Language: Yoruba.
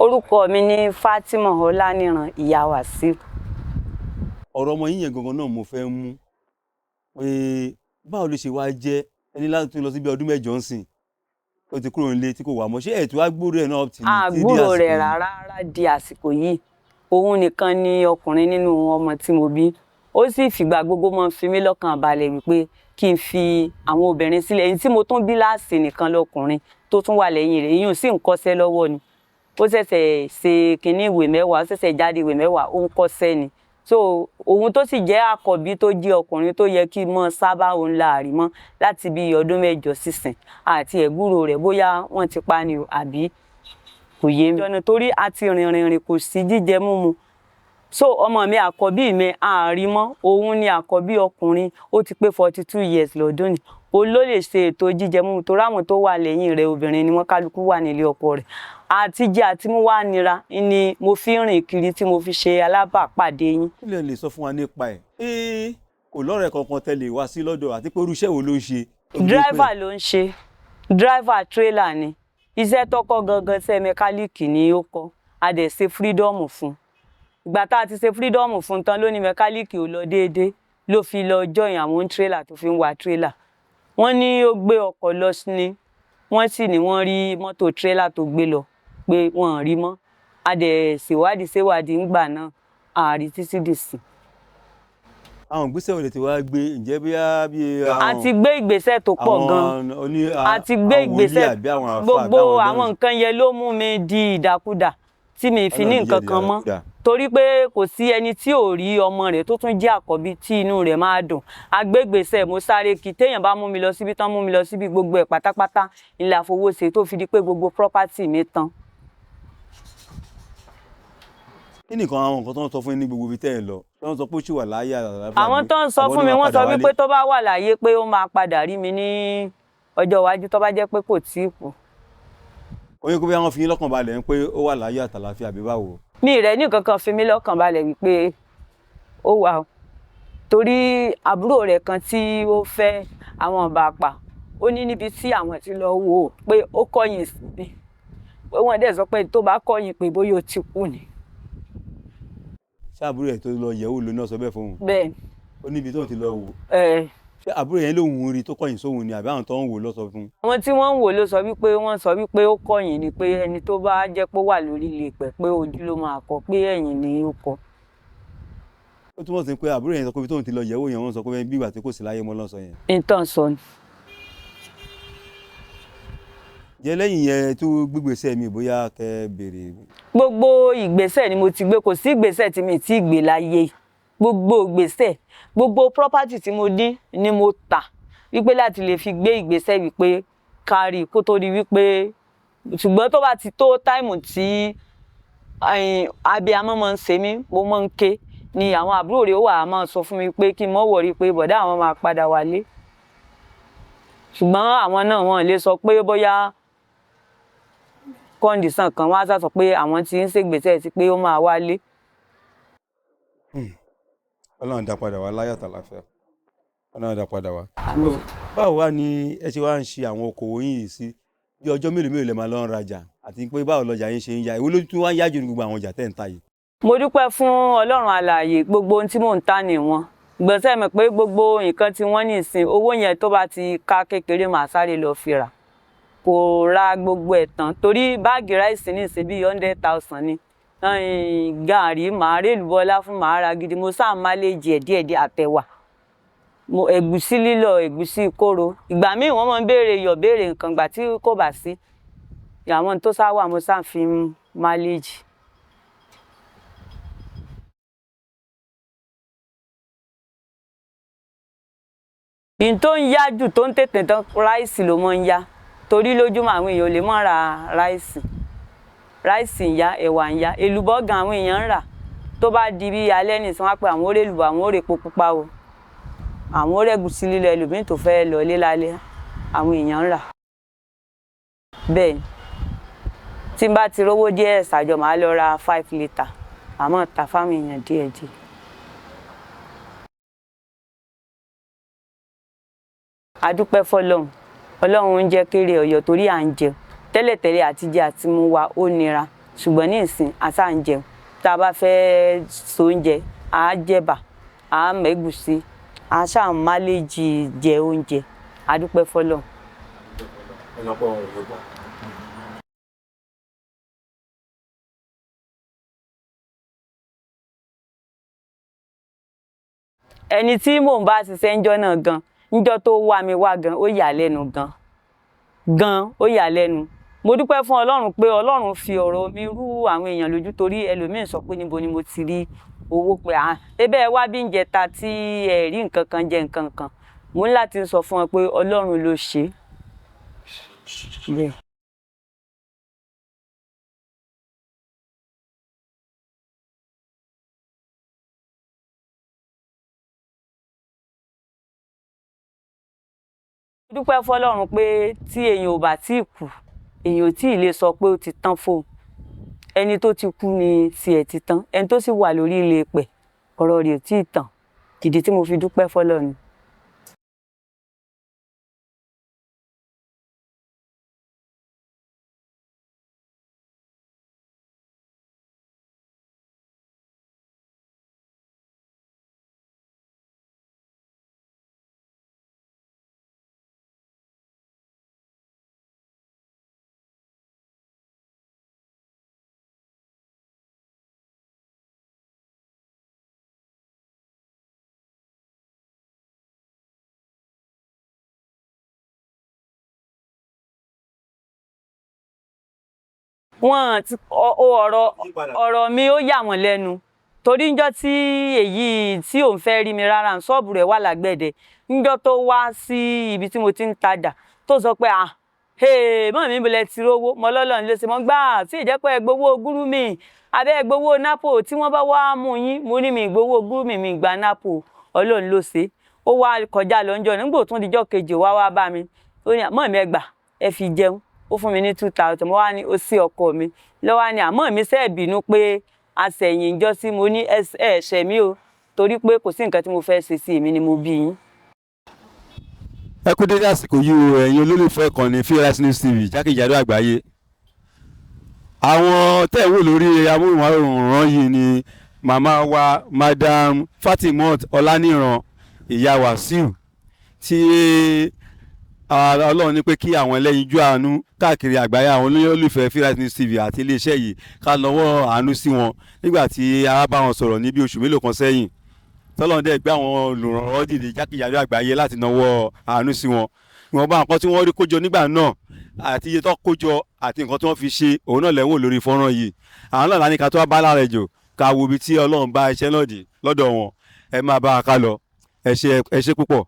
Orúkọ mi ni Fatima Ọláníran ìyá Wàsíù. Ọ̀rọ̀ ọmọ yín yẹn gangan náà mo fẹ́ mú pé báwo ló ṣe wá jẹ́ ẹni láti tún lọ sí bí ọdún mẹ́jọ ń sìn ó ti kúrò nílé tí kò wá mọ́ ṣé ẹ̀tún wá gbúrò ẹ̀ náà ti ní àgbúrò rẹ̀ rárá di àsìkò yìí òun nìkan ni ọkùnrin nínú ọmọ tí mo bí ó sì fìgbà gbogbo mọ́ fi mí lọ́kàn balẹ̀ wípé kí n fi àwọn obìnrin sílẹ̀ èyí tí mo tún bí láàsì nìkan lọkùnrin tó tún wà lẹ́yìn rẹ̀ ìyún sì ń kọ́ṣẹ́ lọ́wọ́ ni ó ṣẹ̀ṣẹ̀ ṣe kínní ìwé mẹ́wàá ó ṣẹ̀ṣẹ̀ jáde ìwé mẹ́wàá ó ń kọ́ṣẹ́ ni so òun tó sì jẹ́ àkọ́bí tó jẹ́ ọkùnrin tó yẹ kí mọ́ sábà òun láàrin mọ́ láti bí ọdún mẹ́jọ sísìn àti ẹ̀gbúrò rẹ̀ bóyá wọ́n ti pa ni àbí kò yé mi. ọ̀nà torí a ti rìnrìn kò sí jíjẹ múmu so ọmọ mi àkọ́bí mi àárín mọ́ òun ni àkọ́bí ọkùnrin ó ti pé 42 years lọ́dún ni ó ló lè ṣe ètò jíjẹ múmu torí àwọn tó wà lẹ́yìn rẹ̀ obìnrin ni wọ́n kálukú wà nílé ọkọ rẹ̀ àti jẹ àti mú wá nira ni mo fi rìn kiri tí mo fi ṣe alábàápàdé yín. kí lẹ lè sọ fún wa nípa ẹ̀ kò lọ́rẹ̀ẹ́ kankan tẹ́lẹ̀ wá sí lọ́dọ̀ àti pé irúṣẹ́ wo ló ń ṣe. dírẹ́fà ló ń ṣe dírẹ́fà tírélà ni iṣẹ́ tọ́kọ́ gangan ṣe mẹkáníìkì ni ó kọ́ a dẹ̀ ṣe fírídọ́ọ̀mù fún ìgbà tá a ti ṣe fírídọ́ọ̀mù fún tán ló ní mẹkáníìkì ò lọ déédéé ló fi lọ jọyìn àwọn tírélà tó fi ń wa tírélà wọ́n ní ó gbé ọkọ̀ lọ ní wọ́n sì ní wọ́n rí mọ́tò tírélà tó gbé lọ pé wọ́n rí mọ́ a dẹ̀ ṣèwádìí ńgbà náà àárí títí dìsì. àwọn ìgbésẹ̀ wo lè ti wá gbé ǹjẹ́ bí a ti gbé ìgbésẹ̀ tó pọ̀ gan-an a ti gbé ìgbésẹ̀ gbogbo àwọn nǹkan yẹn ló mú mi di ìdàkudà tí mi fi ní nǹkan kan mọ́ torí pé kò sí ẹni tí ò rí ọmọ rẹ̀ tó tún jẹ́ àkọ́bí tí inú rẹ̀ máa dùn a gbé ìgbésẹ̀ mo sáré kí téèyàn bá mú mi lọ síbi tán mú mi lọ síbi gbogbo ẹ̀ pátápátá ilé àfọwọ́ṣe tó fi di pé gbogbo property mi tán. kí nìkan àwọn nǹkan tó ń sọ fún yín ní gbogbo ibi tẹ́ ẹ lọ tó ń sọ pé ó ṣì wà láyé àlàáfíà. àwọn tó ń sọ fún mi wọ́n sọ wípé tó bá wà láyé pé ó máa padà rí mi ní ọjọ́ iwájú tó bá jẹ́ pé kò tí ì kú. oyin kó bí wọ́n fi yín lọ́kàn balẹ̀ ń pé ó wà láyé àtàlàáfíà àbí báwo. mi rẹ̀ ní kankan fi mí lọ́kàn balẹ̀ wípé ó wà torí àbúrò rẹ̀ kan tí ó fẹ́ àwọn Ìbàpà ó ní níbi tí àwọn ti lọ wò ó pé ó kọ̀yìn sí mi pé wọ́n dẹ̀ sọ pé tó bá kọ̀yìn pé bóyá ó ti kú ni. ṣé àbúrò ẹ̀ tó lọ yẹ̀wò ló náà sọ bẹ́ẹ̀ fóun. bẹ́ẹ̀ ó níbi tó ti lọ wò. ṣé àbúrò yẹn lòun rí tó kọ̀yìn sóhun ni àbí àwọn tó ń wò ló sọ fún. àwọn tí wọ́n ń wò ló sọ wípé ó kọ̀yìn ni pé ẹni tó bá jẹ́ pé ó wà lórí ilé pẹ̀ pé ojú ló máa kọ pé ẹ̀yìn ni ó kọ. ó túmọ̀ sí pé àbúrò yẹn sọ pé tóun ti lọ yẹ̀wò yẹn wọ́n sọ pé bí ìgbà tí kò sí láyé mọ́ lọ́sọ yẹn. ìtàn sọ ni. jẹ́ lẹ́yìn yẹn tó gbígbèsè mi bóyá kẹ́ béèrè. gbogbo ìgbésẹ̀ ni mo ti gbé kò sí ìgbésẹ̀ tí mi ti gbé láyé gbogbo ìgbésẹ̀ gbogbo property tí mo ní ni mo tà wípé láti lè fi gbé ìgbésẹ̀ wípé kárí kó tó di wípé ṣùgbọ́n tó bá ti tó táìmù tí abiyamọ máa ń ṣe mí mo máa ń ké ni àwọn àbúrò rẹ̀ wà á máa sọ fún mi pé kí n mọ̀ wọ̀rí pé bọ̀dá àwọn máa padà wálé ṣùgbọ́n àwọn náà wọ́n lè sọ pé bóyá kọ́ndíṣàn kan wá sọ pé àwọn tí ń ṣègbésẹ̀ sí pé ó máa wálé. Ọlọ́run dá padà wá láyọ̀ àtàlàfíà Ọlọ́run dá padà wá. báwo wá ni ẹ ti wá ń ṣe àwọn okòwò yín yìí sí bí ọjọ́ mélòó lè máa lọ ń rajà àti pé báwo lọ́jà yín ṣe ń ya ìwé lójú tí wọ́n ń yájú ní gbogbo àwọn ọjà tẹ́ ń ta yìí. mo dúpẹ́ fún Ọlọ́run alààyè gbogbo ohun tí mò ń tà ní wọn gbọ́sẹ̀ mọ̀ pé gbogbo nǹkan tí wọ́n ní ìsìn owó yẹn tó bá ti ká kékeré màá sáré lọ fi rà kò ra gbogbo ẹ̀ tán torí báàgì ráìsì ní ìsìn bíi 100,000 ni gààrí màá rèlú bọ́lá fún màá ra gidi mo sáà má lè jẹ díẹ̀díẹ̀ àtẹ̀wà ẹ̀gúsí lílọ ẹ̀gúsí kóró ìgbà míì wọ́n máa ń béèrè iyọ̀ béèrè nǹkan gbà tí kò bá sí àwọn tó sá wà mo sáà fi má lè jì. ìyìn tó ń yá jù tó ń tètè tán ráìsì ló máa ń yá torí lójúmọ́ àwọn èèyàn ò lè má ra ráìsì ń yá ẹ̀wà ń yá èlùbọ́ gan àwọn èèyàn ń rà tó bá di bí alẹ́ nìsan wá pé àwọn ó rè lùbọ́ àwọn ó rè epo pupa o àwọn ó rẹ̀gùsí lílọ ẹlòmíì tó fẹ́ lọ lé lálẹ́ àwọn èèyàn ń rà. bẹ́ẹ̀ ni tí n bá ti rówó díẹ̀ ṣàjọ màá lọ ra 5 litre àmọ́ ta fáwọn èèyàn díẹ̀díẹ̀. a dúpẹ́ fọlọ́run Ọlọ́run ń jẹ́ kéré Ọ̀yọ́ torí à ń jẹun tẹ́lẹ̀tẹ́lẹ̀ àtijẹ àti mu wa ó nira ṣùgbọ́n ní ìsìn àṣà ń jẹun tá a bá fẹ́ so oúnjẹ á jẹ̀bà á mẹ́gùsí á ṣáà máléjì jẹ oúnjẹ a dúpẹ́ fọlọ́run. ẹni tí mò ń bá ṣiṣẹ́ ńjọ́ náà gan ńjọ́ tó wá mi wá gan ó yà lẹ́nu gan ó yà lẹ́nu. Mo dúpẹ́ fún Ọlọ́run pé Ọlọ́run fi ọ̀rọ̀ mi rú àwọn èèyàn lójú torí ẹlòmíín sọ pé níbo ni mo ti rí owó pé ebe wá bí ń jẹta tí ẹ rí nǹkan kan jẹ nǹkan kan mo ní láti sọ fún wọn pé Ọlọ́run ló ṣe é. Mo dúpẹ́ fọlọ́run pé tí èèyàn ò bá tí ì kú èèyàn ò tí ì lè sọ pé ó ti tán fóun ẹni tó ti kú ni tiẹ̀ ti tán ẹni tó sì wà lórí ilé pẹ̀ ọ̀rọ̀ rẹ̀ ò tí ì tán ìdí tí mo fi dúpẹ́ fọlọ́run. Wọ́n ti ọ̀rọ̀ mi ó yà wọ́n lẹ́nu torí ńjọ́ tí èyí tí òun fẹ́ rí mi rárá ṣọ́ọ̀bù rẹ̀ wà lágbẹ̀dẹ ńjọ́ tó wá sí ibi tí mo ti ń tajà tó sọ pé mọ̀ mi bẹ̀rẹ̀ ti rówó mọ́ lọ́lọ́run ló ṣe mọ́ gbà tí ìjẹ́pẹ́ gbowó gúrúmì abẹ́ gbowó nápò tí wọ́n bá wá mú yín mo ní mi gbowó gúrúmì mi gba nápò Ọlọ́run ló ṣe ó wá kọjá lọ́njọ́ nígbò tún dijọ́ kejì wá bá mi ó ní àmọ́ mi ẹ gbà ẹ fi jẹun ó fún mi ní 2000 mo wá ní ó sí ọkọ mi lọ́wọ́ ni àmọ́ mi ṣe bínú pé àṣẹ̀yìn ìjọ sí mo ní ẹ̀ṣẹ̀ mi o torí pé kò sí nǹkan tí mo fẹ́ ṣe sí èmi ni mo bí yín. Ẹ kú dédé àsìkò yìí o ẹ̀yin olólùfẹ́ ìkànnì Fearless News TV jákèjádò àgbáyé. Àwọn tẹ́ ẹ̀ wò lórí amóhùnmáwòrán yìí ni màmá wa Madam Fatimot Ọláníran ìyá Wàsíù tí Ọlọ́run ní pé kí àwọn ẹlẹ́yinjú àánú káàkiri àgbáyé àwọn olólùfẹ́ Fearless News TV àti iléeṣẹ́ yìí ká lọ́wọ́ àánú sí wọn nígbà tí a bá wọn sọ̀rọ̀ ní bí oṣù mélòó kan sẹ́yìn tọ́lọ́run dẹ̀ gbé àwọn olùrànlọ́wọ́ dìde jákèjádò àgbáyé láti nawọ́ àánú sí wọn. Ìwọ̀n bá nǹkan tí wọ́n rí kójọ nígbà náà àti iye tó kójọ àti nǹkan tí wọ́n fi ṣe òun náà lẹ́wọ̀n lórí fọ́nrán yìí. Àwọn náà láni ká tó wá bá lára ẹ̀jọ̀ ká wo ibi tí Ọlọ́run bá iṣẹ́ náà dé lọ́dọ̀ wọn ẹ máa bá a ká lọ ẹ ṣé púpọ̀.